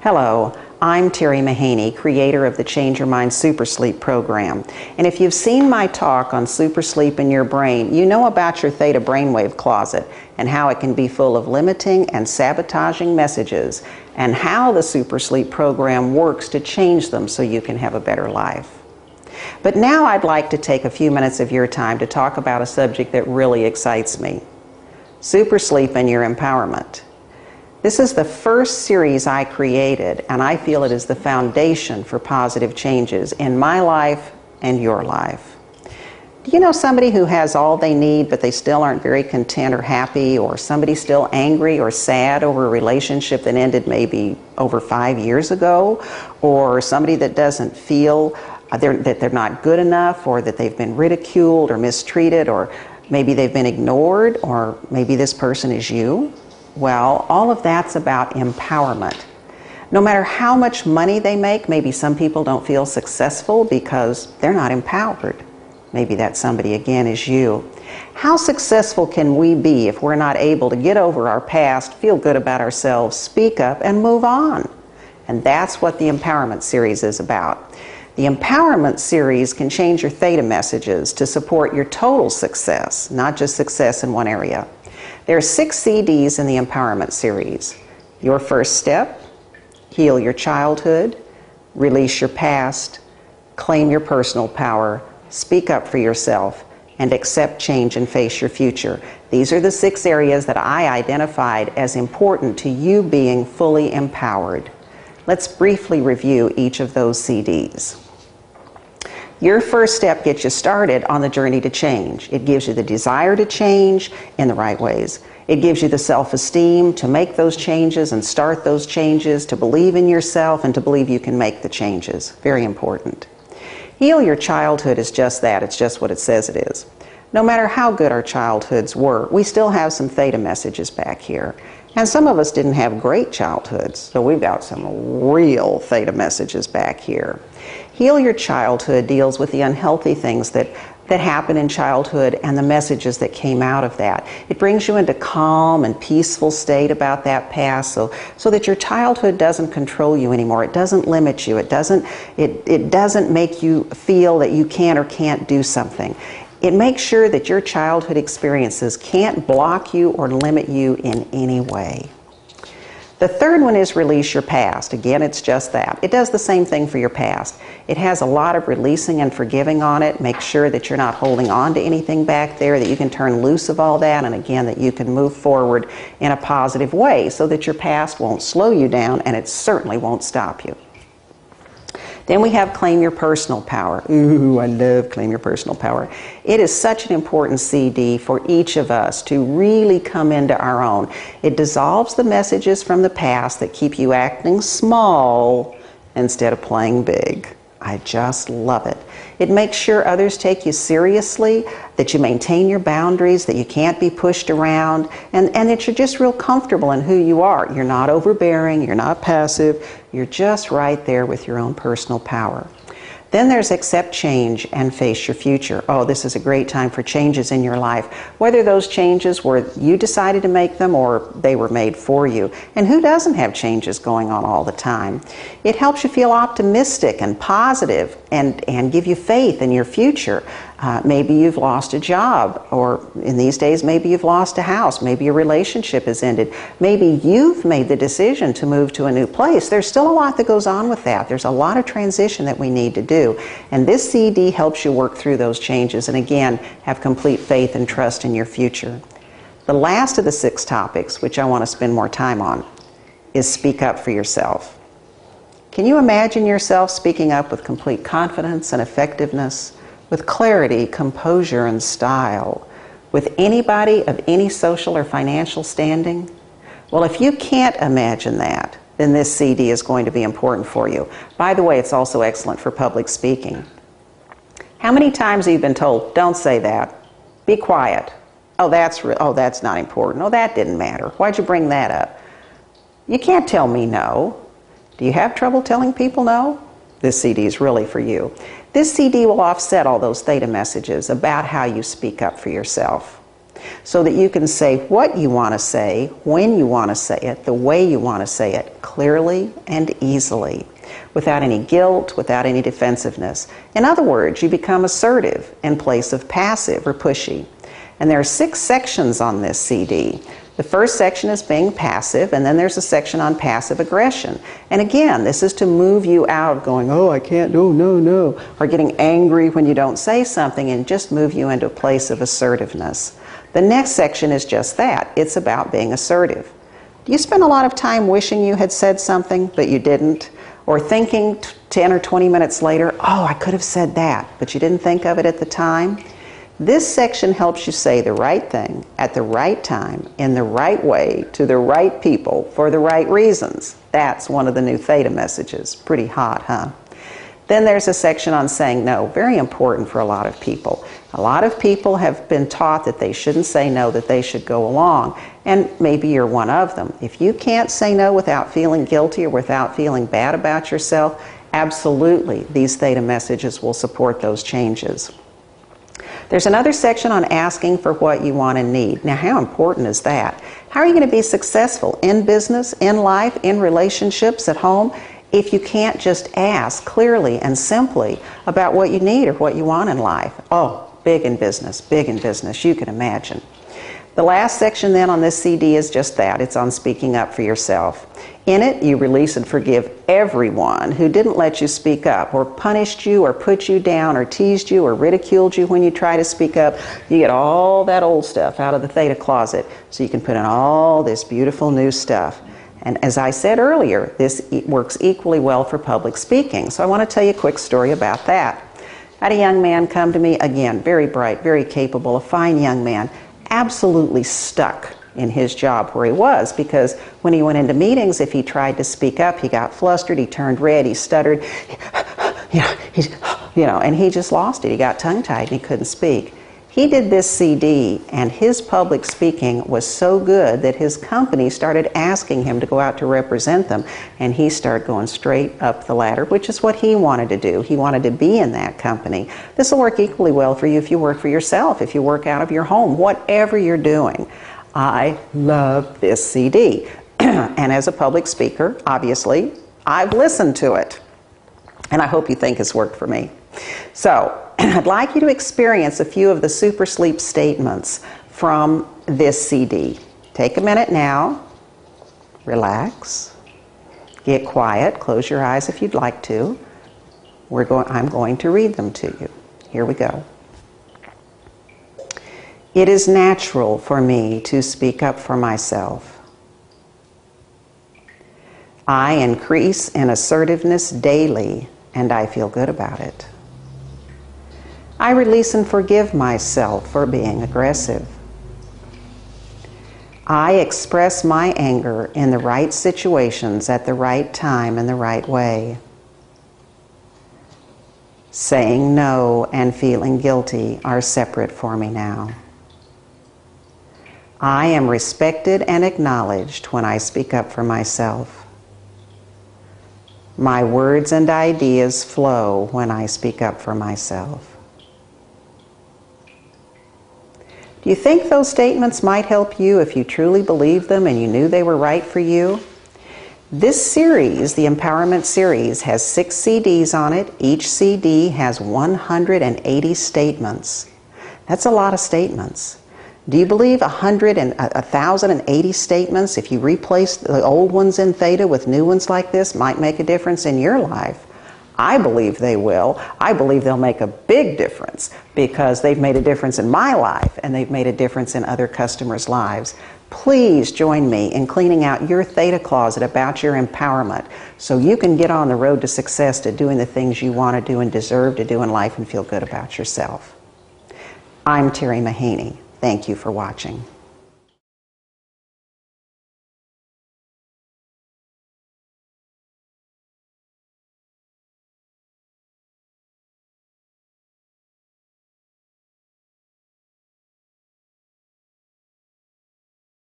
Hello, I'm Terry Mahaney, creator of the Change Your Mind Super Sleep program. And if you've seen my talk on super sleep in your brain, you know about your theta brainwave closet and how it can be full of limiting and sabotaging messages, and how the super sleep program works to change them so you can have a better life. But now I'd like to take a few minutes of your time to talk about a subject that really excites me: super sleep and your empowerment. This is the first series I created, and I feel it is the foundation for positive changes in my life and your life. Do you know somebody who has all they need, but they still aren't very content or happy, or somebody still angry or sad over a relationship that ended maybe over 5 years ago, or somebody that doesn't feel that they're not good enough, or that they've been ridiculed or mistreated, or maybe they've been ignored, or maybe this person is you? Well, all of that's about empowerment. No matter how much money they make, maybe some people don't feel successful because they're not empowered. Maybe that somebody again is you. How successful can we be if we're not able to get over our past, feel good about ourselves, speak up, and move on? And that's what the Empowerment Series is about. The Empowerment Series can change your theta messages to support your total success, not just success in one area. There are 6 CDs in the Empowerment Series: Your First Step, Heal Your Childhood, Release Your Past, Claim Your Personal Power, Speak Up for Yourself, and Accept Change and Face Your Future. These are the 6 areas that I identified as important to you being fully empowered. Let's briefly review each of those CDs. Your First Step gets you started on the journey to change. It gives you the desire to change in the right ways. It gives you the self-esteem to make those changes and start those changes, to believe in yourself and to believe you can make the changes. Very important. Heal Your Childhood is just that. It's just what it says it is. No matter how good our childhoods were, we still have some theta messages back here. And some of us didn't have great childhoods, so we've got some real theta messages back here. Heal Your Childhood deals with the unhealthy things that happen in childhood and the messages that came out of that. It brings you into calm and peaceful state about that past, so that your childhood doesn't control you anymore. It doesn't limit you. It doesn't make you feel that you can or can't do something. It makes sure that your childhood experiences can't block you or limit you in any way. The third one is Release Your Past. Again, it's just that. It does the same thing for your past. It has a lot of releasing and forgiving on it. Make sure that you're not holding on to anything back there, that you can turn loose of all that, and again, that you can move forward in a positive way so that your past won't slow you down and it certainly won't stop you. Then we have Claim Your Personal Power. Ooh, I love Claim Your Personal Power. It is such an important CD for each of us to really come into our own. It dissolves the messages from the past that keep you acting small instead of playing big. I just love it. It makes sure others take you seriously, that you maintain your boundaries, that you can't be pushed around, and that you're just real comfortable in who you are. You're not overbearing, you're not passive, you're just right there with your own personal power. Then there's Accept Change and Face Your Future. Oh, this is a great time for changes in your life, whether those changes were you decided to make them or they were made for you. And who doesn't have changes going on all the time? It helps you feel optimistic and positive and give you faith in your future. Maybe you've lost a job, or in these days, maybe you've lost a house. Maybe your relationship has ended. Maybe you've made the decision to move to a new place. There's still a lot that goes on with that. There's a lot of transition that we need to do. And this CD helps you work through those changes and again, have complete faith and trust in your future. The last of the 6 topics, which I want to spend more time on, is Speak Up for Yourself. Can you imagine yourself speaking up with complete confidence and effectiveness, with clarity, composure, and style, with anybody of any social or financial standing? Well, if you can't imagine that, then this CD is going to be important for you. By the way, it's also excellent for public speaking. How many times have you been told, don't say that, be quiet, oh, that's not important, oh, that didn't matter, why'd you bring that up? You can't tell me no. Do you have trouble telling people no? This CD is really for you. This CD will offset all those theta messages about how you speak up for yourself. so that you can say what you want to say, when you want to say it, the way you want to say it, clearly and easily, without any guilt, without any defensiveness. In other words, you become assertive in place of passive or pushy. And there are 6 sections on this CD. The first section is being passive, and then there's a section on passive aggression. And again, this is to move you out of going, oh, I can't, no, no, no, or getting angry when you don't say something, and just move you into a place of assertiveness. The next section is just that. It's about being assertive. Do you spend a lot of time wishing you had said something, but you didn't? Or thinking 10 or 20 minutes later, oh, I could have said that, but you didn't think of it at the time? This section helps you say the right thing at the right time, in the right way, to the right people, for the right reasons. That's one of the new Theta messages. Pretty hot, huh? Then there's a section on saying no. Very important for a lot of people. A lot of people have been taught that they shouldn't say no, that they should go along. And maybe you're one of them. If you can't say no without feeling guilty or without feeling bad about yourself, absolutely, these Theta messages will support those changes. There's another section on asking for what you want and need. Now, how important is that? How are you going to be successful in business, in life, in relationships, at home, if you can't just ask clearly and simply about what you need or what you want in life? Oh, big in business, you can imagine. The last section then on this CD is just that. It's on speaking up for yourself. In it, you release and forgive everyone who didn't let you speak up, or punished you, or put you down, or teased you, or ridiculed you when you try to speak up. You get all that old stuff out of the Theta closet so you can put in all this beautiful new stuff. And as I said earlier, this works equally well for public speaking. So I want to tell you a quick story about that. I had a young man come to me, again, very bright, very capable, a fine young man, absolutely stuck in his job where he was, because when he went into meetings, if he tried to speak up, he got flustered, he turned red, he stuttered, and he just lost it. He got tongue-tied and he couldn't speak. He did this CD, and his public speaking was so good that his company started asking him to go out to represent them, and he started going straight up the ladder, which is what he wanted to do. He wanted to be in that company. This will work equally well for you if you work for yourself, if you work out of your home, whatever you're doing. I love this CD. And as a public speaker, obviously, I've listened to it. And I hope you think it's worked for me. So, I'd like you to experience a few of the super sleep statements from this CD. Take a minute now, relax, get quiet, close your eyes if you'd like to. I'm going to read them to you. Here we go. It is natural for me to speak up for myself. I increase in assertiveness daily, and I feel good about it. I release and forgive myself for being aggressive. I express my anger in the right situations at the right time and the right way. Saying no and feeling guilty are separate for me now. I am respected and acknowledged when I speak up for myself. My words and ideas flow when I speak up for myself. Do you think those statements might help you if you truly believed them and you knew they were right for you? This series, the Empowerment Series, has 6 CDs on it. Each CD has 180 statements. That's a lot of statements. Do you believe 1,080 statements, if you replace the old ones in Theta with new ones like this, might make a difference in your life? I believe they will. I believe they'll make a big difference because they've made a difference in my life and they've made a difference in other customers' lives. Please join me in cleaning out your Theta closet about your empowerment so you can get on the road to success, to doing the things you want to do and deserve to do in life and feel good about yourself. I'm Terry Mahaney. Thank you for watching.